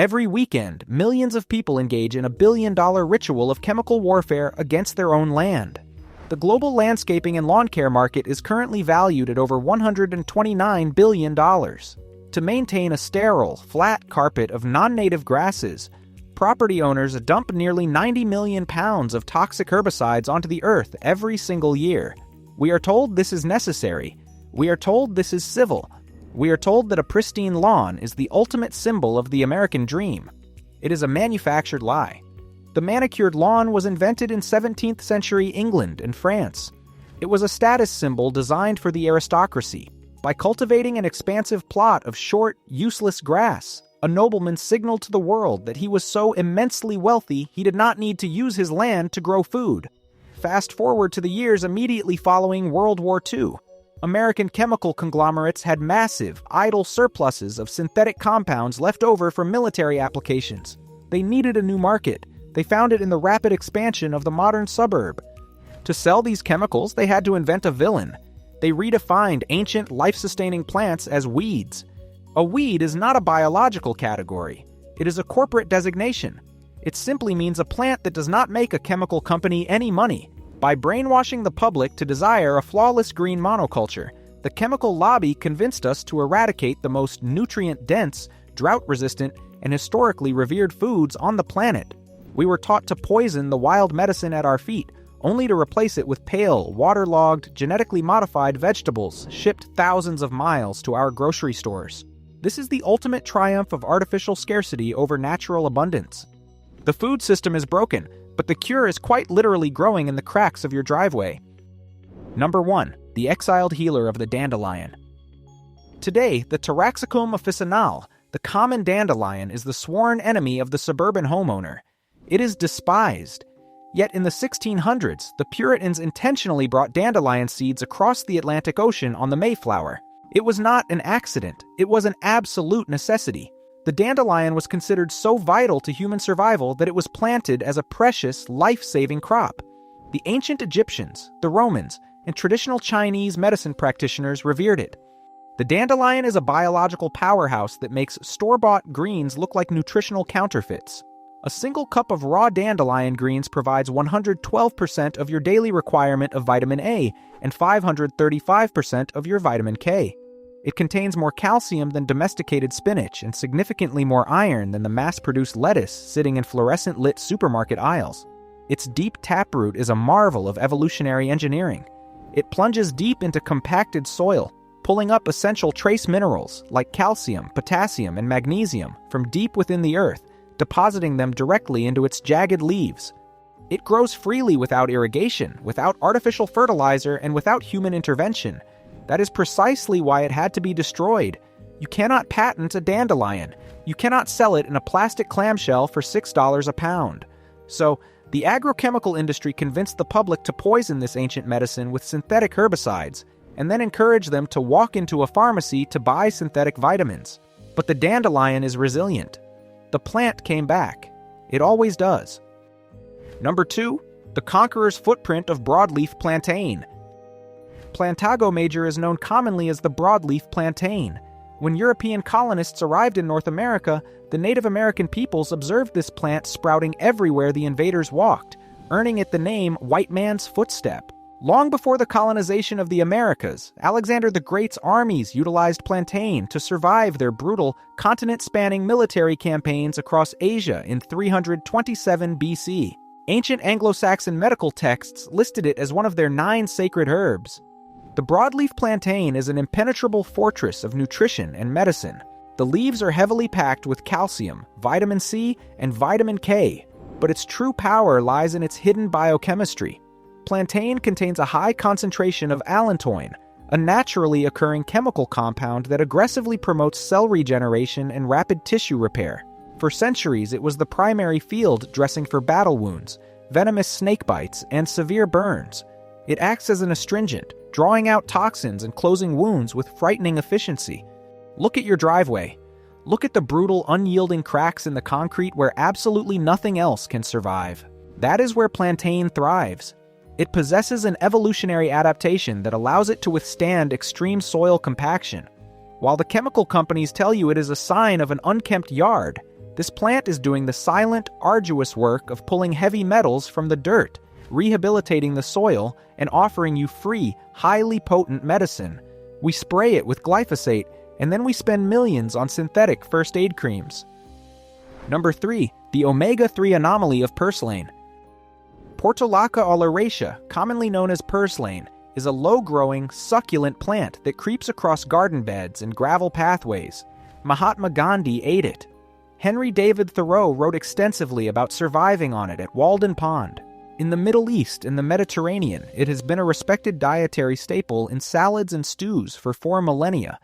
Every weekend, millions of people engage in a billion-dollar ritual of chemical warfare against their own land. The global landscaping and lawn care market is currently valued at over $129 billion. To maintain a sterile, flat carpet of non-native grasses, property owners dump nearly 90 million pounds of toxic herbicides onto the earth every single year. We are told this is necessary. We are told this is civil. We are told that a pristine lawn is the ultimate symbol of the American dream. It is a manufactured lie. The manicured lawn was invented in 17th century England and France. It was a status symbol designed for the aristocracy. By cultivating an expansive plot of short, useless grass, a nobleman signaled to the world that he was so immensely wealthy he did not need to use his land to grow food. Fast forward to the years immediately following World War II. American chemical conglomerates had massive, idle surpluses of synthetic compounds left over for military applications. They needed a new market. They found it in the rapid expansion of the modern suburb. To sell these chemicals, they had to invent a villain. They redefined ancient, life-sustaining plants as weeds. A weed is not a biological category. It is a corporate designation. It simply means a plant that does not make a chemical company any money. By brainwashing the public to desire a flawless green monoculture, the chemical lobby convinced us to eradicate the most nutrient-dense, drought-resistant, and historically revered foods on the planet. We were taught to poison the wild medicine at our feet, only to replace it with pale, waterlogged, genetically modified vegetables shipped thousands of miles to our grocery stores. This is the ultimate triumph of artificial scarcity over natural abundance. The food system is broken, but the cure is quite literally growing in the cracks of your driveway. Number 1. The exiled healer of the dandelion. Today, the Taraxacum officinale, the common dandelion, is the sworn enemy of the suburban homeowner. It is despised. Yet in the 1600s, the Puritans intentionally brought dandelion seeds across the Atlantic Ocean on the Mayflower. It was not an accident, it was an absolute necessity. The dandelion was considered so vital to human survival that it was planted as a precious, life-saving crop. The ancient Egyptians, the Romans, and traditional Chinese medicine practitioners revered it. The dandelion is a biological powerhouse that makes store-bought greens look like nutritional counterfeits. A single cup of raw dandelion greens provides 112% of your daily requirement of vitamin A and 535% of your vitamin K. It contains more calcium than domesticated spinach and significantly more iron than the mass-produced lettuce sitting in fluorescent-lit supermarket aisles. Its deep taproot is a marvel of evolutionary engineering. It plunges deep into compacted soil, pulling up essential trace minerals like calcium, potassium, and magnesium from deep within the earth, depositing them directly into its jagged leaves. It grows freely without irrigation, without artificial fertilizer, and without human intervention. That is precisely why it had to be destroyed. You cannot patent a dandelion. You cannot sell it in a plastic clamshell for $6 a pound. So, the agrochemical industry convinced the public to poison this ancient medicine with synthetic herbicides, and then encourage them to walk into a pharmacy to buy synthetic vitamins. But the dandelion is resilient. The plant came back. It always does. Number 2. The conqueror's footprint of broadleaf plantain. Plantago major is known commonly as the broadleaf plantain. When European colonists arrived in North America, the Native American peoples observed this plant sprouting everywhere the invaders walked, earning it the name white man's footstep. Long before the colonization of the Americas, Alexander the Great's armies utilized plantain to survive their brutal, continent-spanning military campaigns across Asia in 327 BC. Ancient Anglo-Saxon medical texts listed it as one of their 9 sacred herbs. The broadleaf plantain is an impenetrable fortress of nutrition and medicine. The leaves are heavily packed with calcium, vitamin C, and vitamin K, but its true power lies in its hidden biochemistry. Plantain contains a high concentration of allantoin, a naturally occurring chemical compound that aggressively promotes cell regeneration and rapid tissue repair. For centuries, it was the primary field dressing for battle wounds, venomous snake bites, and severe burns. It acts as an astringent, drawing out toxins and closing wounds with frightening efficiency. Look at your driveway. Look at the brutal, unyielding cracks in the concrete where absolutely nothing else can survive. That is where plantain thrives. It possesses an evolutionary adaptation that allows it to withstand extreme soil compaction. While the chemical companies tell you it is a sign of an unkempt yard, This plant is doing the silent, arduous work of pulling heavy metals from the dirt, rehabilitating the soil, and offering you free, highly potent medicine. We spray it with glyphosate, and then we spend millions on synthetic first aid creams. Number 3. The omega-3 anomaly of Purslane. Portulaca oleracea, commonly known as purslane, is a low-growing, succulent plant that creeps across garden beds and gravel pathways. Mahatma Gandhi ate it. Henry David Thoreau wrote extensively about surviving on it at Walden Pond. In the Middle East and the Mediterranean, it has been a respected dietary staple in salads and stews for 4 millennia.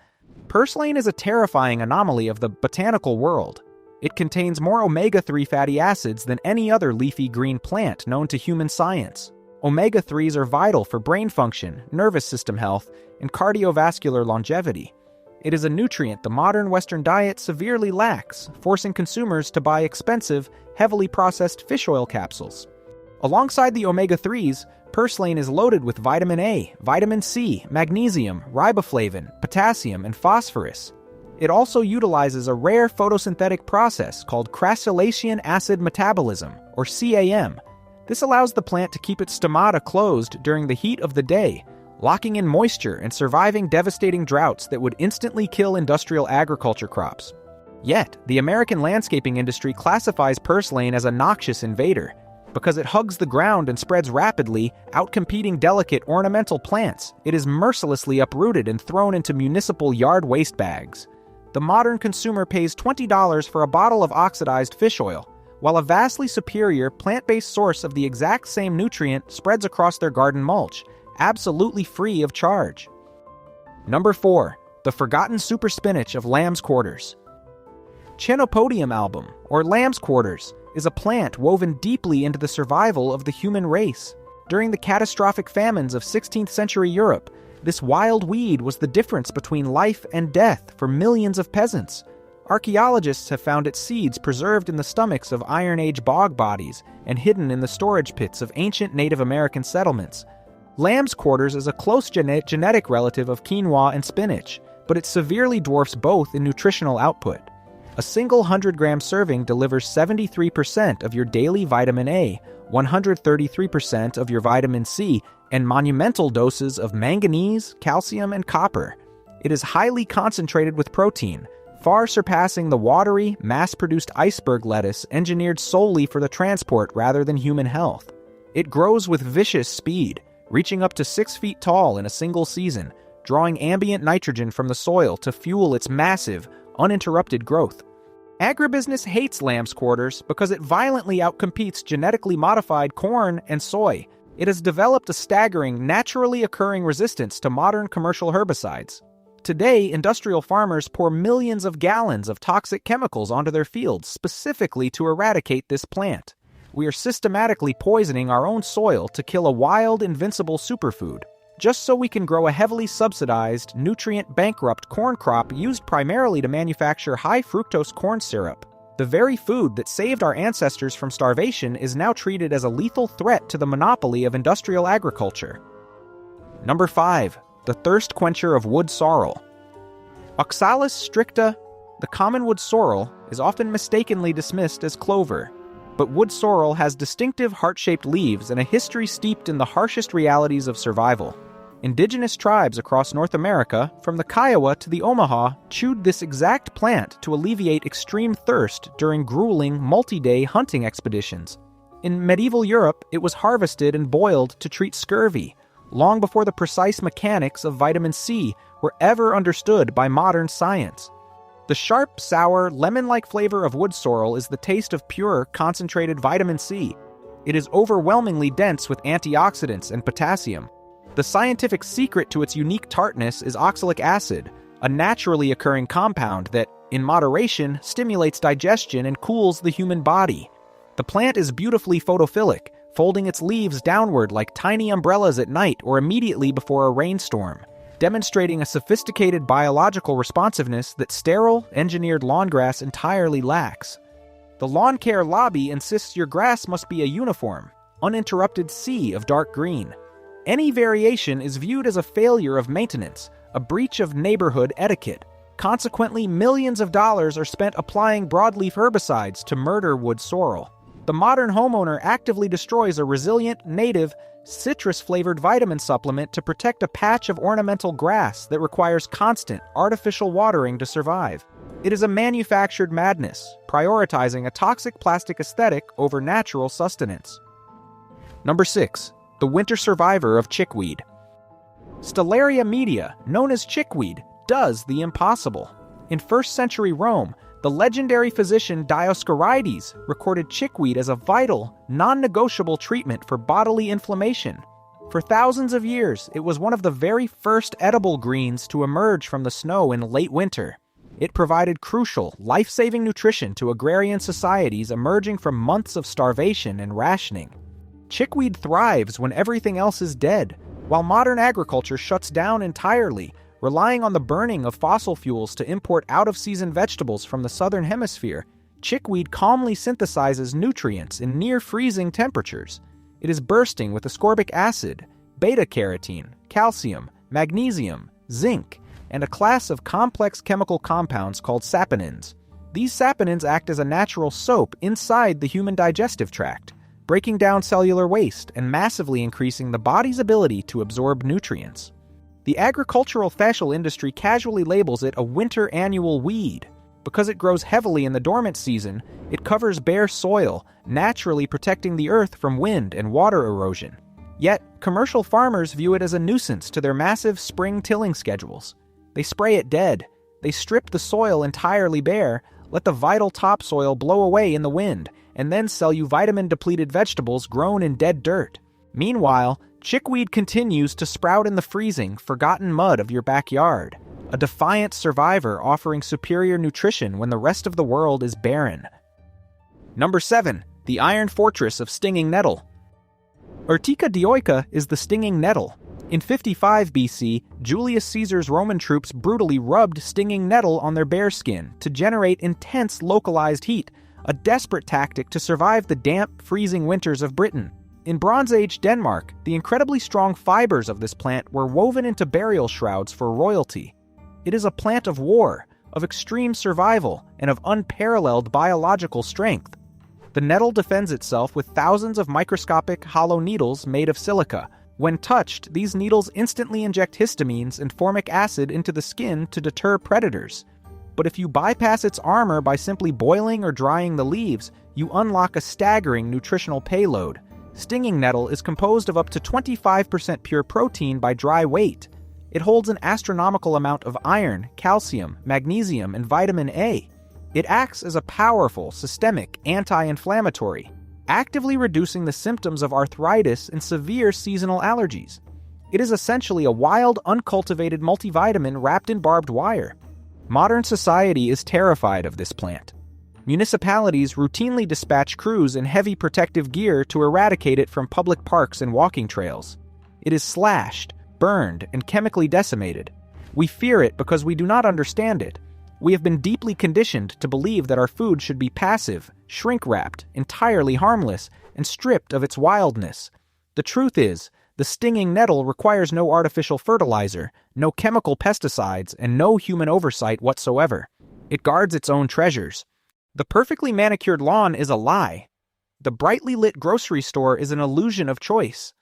Purslane is a terrifying anomaly of the botanical world. It contains more omega-3 fatty acids than any other leafy green plant known to human science. Omega-3s are vital for brain function, nervous system health, and cardiovascular longevity. It is a nutrient the modern Western diet severely lacks, forcing consumers to buy expensive, heavily processed fish oil capsules. Alongside the omega-3s, purslane is loaded with vitamin A, vitamin C, magnesium, riboflavin, potassium, and phosphorus. It also utilizes a rare photosynthetic process called crassulacean acid metabolism, or CAM. This allows the plant to keep its stomata closed during the heat of the day, locking in moisture and surviving devastating droughts that would instantly kill industrial agriculture crops. Yet, the American landscaping industry classifies purslane as a noxious invader. Because it hugs the ground and spreads rapidly, outcompeting delicate ornamental plants, it is mercilessly uprooted and thrown into municipal yard waste bags. The modern consumer pays $20 for a bottle of oxidized fish oil, while a vastly superior plant-based source of the exact same nutrient spreads across their garden mulch, absolutely free of charge. Number 4. The forgotten super spinach of lamb's quarters. Chenopodium album, or lamb's quarters, is a plant woven deeply into the survival of the human race. During the catastrophic famines of 16th century Europe, this wild weed was the difference between life and death for millions of peasants. Archaeologists have found its seeds preserved in the stomachs of Iron Age bog bodies and hidden in the storage pits of ancient Native American settlements. Lamb's quarters is a close genetic relative of quinoa and spinach, but it severely dwarfs both in nutritional output. A single 100-gram serving delivers 73% of your daily vitamin A, 133% of your vitamin C, and monumental doses of manganese, calcium, and copper. It is highly concentrated with protein, far surpassing the watery, mass-produced iceberg lettuce engineered solely for the transport rather than human health. It grows with vicious speed, reaching up to 6 feet tall in a single season, drawing ambient nitrogen from the soil to fuel its massive, uninterrupted growth. Agribusiness hates lamb's quarters because it violently outcompetes genetically modified corn and soy. It has developed a staggering, naturally occurring resistance to modern commercial herbicides. Today, industrial farmers pour millions of gallons of toxic chemicals onto their fields specifically to eradicate this plant. We are systematically poisoning our own soil to kill a wild, invincible superfood, just so we can grow a heavily subsidized, nutrient-bankrupt corn crop used primarily to manufacture high-fructose corn syrup. The very food that saved our ancestors from starvation is now treated as a lethal threat to the monopoly of industrial agriculture. Number 5. The thirst quencher of wood sorrel. Oxalis stricta, the common wood sorrel, is often mistakenly dismissed as clover. But wood sorrel has distinctive heart-shaped leaves and a history steeped in the harshest realities of survival. Indigenous tribes across North America, from the Kiowa to the Omaha, chewed this exact plant to alleviate extreme thirst during grueling, multi-day hunting expeditions. In medieval Europe, it was harvested and boiled to treat scurvy, long before the precise mechanics of vitamin C were ever understood by modern science. The sharp, sour, lemon-like flavor of wood sorrel is the taste of pure, concentrated vitamin C. It is overwhelmingly dense with antioxidants and potassium. The scientific secret to its unique tartness is oxalic acid, a naturally occurring compound that, in moderation, stimulates digestion and cools the human body. The plant is beautifully photophilic, folding its leaves downward like tiny umbrellas at night or immediately before a rainstorm, demonstrating a sophisticated biological responsiveness that sterile, engineered lawn grass entirely lacks. The lawn care lobby insists your grass must be a uniform, uninterrupted sea of dark green. Any variation is viewed as a failure of maintenance, a breach of neighborhood etiquette. Consequently, millions of dollars are spent applying broadleaf herbicides to murder wood sorrel. The modern homeowner actively destroys a resilient, native, citrus-flavored vitamin supplement to protect a patch of ornamental grass that requires constant, artificial watering to survive. It is a manufactured madness, prioritizing a toxic plastic aesthetic over natural sustenance. Number 6. The winter survivor of chickweed. Stellaria media, known as chickweed, does the impossible. In 1st century Rome, the legendary physician Dioscorides recorded chickweed as a vital, non-negotiable treatment for bodily inflammation. For thousands of years, it was one of the very first edible greens to emerge from the snow in late winter. It provided crucial, life-saving nutrition to agrarian societies emerging from months of starvation and rationing. Chickweed thrives when everything else is dead, while modern agriculture shuts down entirely, relying on the burning of fossil fuels to import out-of-season vegetables from the southern hemisphere. Chickweed calmly synthesizes nutrients in near-freezing temperatures. It is bursting with ascorbic acid, beta-carotene, calcium, magnesium, zinc, and a class of complex chemical compounds called saponins. These saponins act as a natural soap inside the human digestive tract, breaking down cellular waste and massively increasing the body's ability to absorb nutrients. The agricultural fascial industry casually labels it a winter annual weed. Because it grows heavily in the dormant season, it covers bare soil, naturally protecting the earth from wind and water erosion. Yet, commercial farmers view it as a nuisance to their massive spring tilling schedules. They spray it dead. They strip the soil entirely bare, let the vital topsoil blow away in the wind, and then sell you vitamin-depleted vegetables grown in dead dirt. Meanwhile, chickweed continues to sprout in the freezing, forgotten mud of your backyard, a defiant survivor offering superior nutrition when the rest of the world is barren. Number 7. The Iron Fortress of Stinging Nettle. Urtica dioica is the stinging nettle. In 55 BC, Julius Caesar's Roman troops brutally rubbed stinging nettle on their bare skin to generate intense localized heat, a desperate tactic to survive the damp, freezing winters of Britain. In Bronze Age Denmark, the incredibly strong fibers of this plant were woven into burial shrouds for royalty. It is a plant of war, of extreme survival, and of unparalleled biological strength. The nettle defends itself with thousands of microscopic hollow needles made of silica. When touched, these needles instantly inject histamines and formic acid into the skin to deter predators. But if you bypass its armor by simply boiling or drying the leaves, you unlock a staggering nutritional payload. Stinging nettle is composed of up to 25% pure protein by dry weight. It holds an astronomical amount of iron, calcium, magnesium, and vitamin A. It acts as a powerful, systemic anti-inflammatory, actively reducing the symptoms of arthritis and severe seasonal allergies. It is essentially a wild, uncultivated multivitamin wrapped in barbed wire. Modern society is terrified of this plant. Municipalities routinely dispatch crews in heavy protective gear to eradicate it from public parks and walking trails. It is slashed, burned, and chemically decimated. We fear it because we do not understand it. We have been deeply conditioned to believe that our food should be passive, shrink-wrapped, entirely harmless, and stripped of its wildness. The truth is, the stinging nettle requires no artificial fertilizer, no chemical pesticides, and no human oversight whatsoever. It guards its own treasures. The perfectly manicured lawn is a lie. The brightly lit grocery store is an illusion of choice.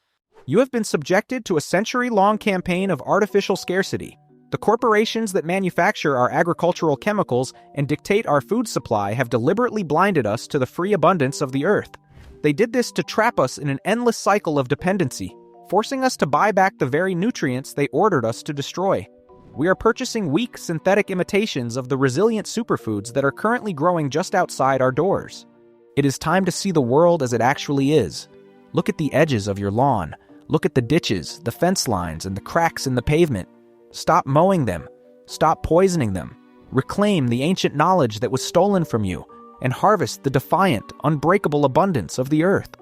You have been subjected to a century-long campaign of artificial scarcity. The corporations that manufacture our agricultural chemicals and dictate our food supply have deliberately blinded us to the free abundance of the earth. They did this to trap us in an endless cycle of dependency, forcing us to buy back the very nutrients they ordered us to destroy. We are purchasing weak synthetic imitations of the resilient superfoods that are currently growing just outside our doors. It is time to see the world as it actually is. Look at the edges of your lawn. Look at the ditches, the fence lines, and the cracks in the pavement. Stop mowing them. Stop poisoning them. Reclaim the ancient knowledge that was stolen from you, and harvest the defiant, unbreakable abundance of the earth.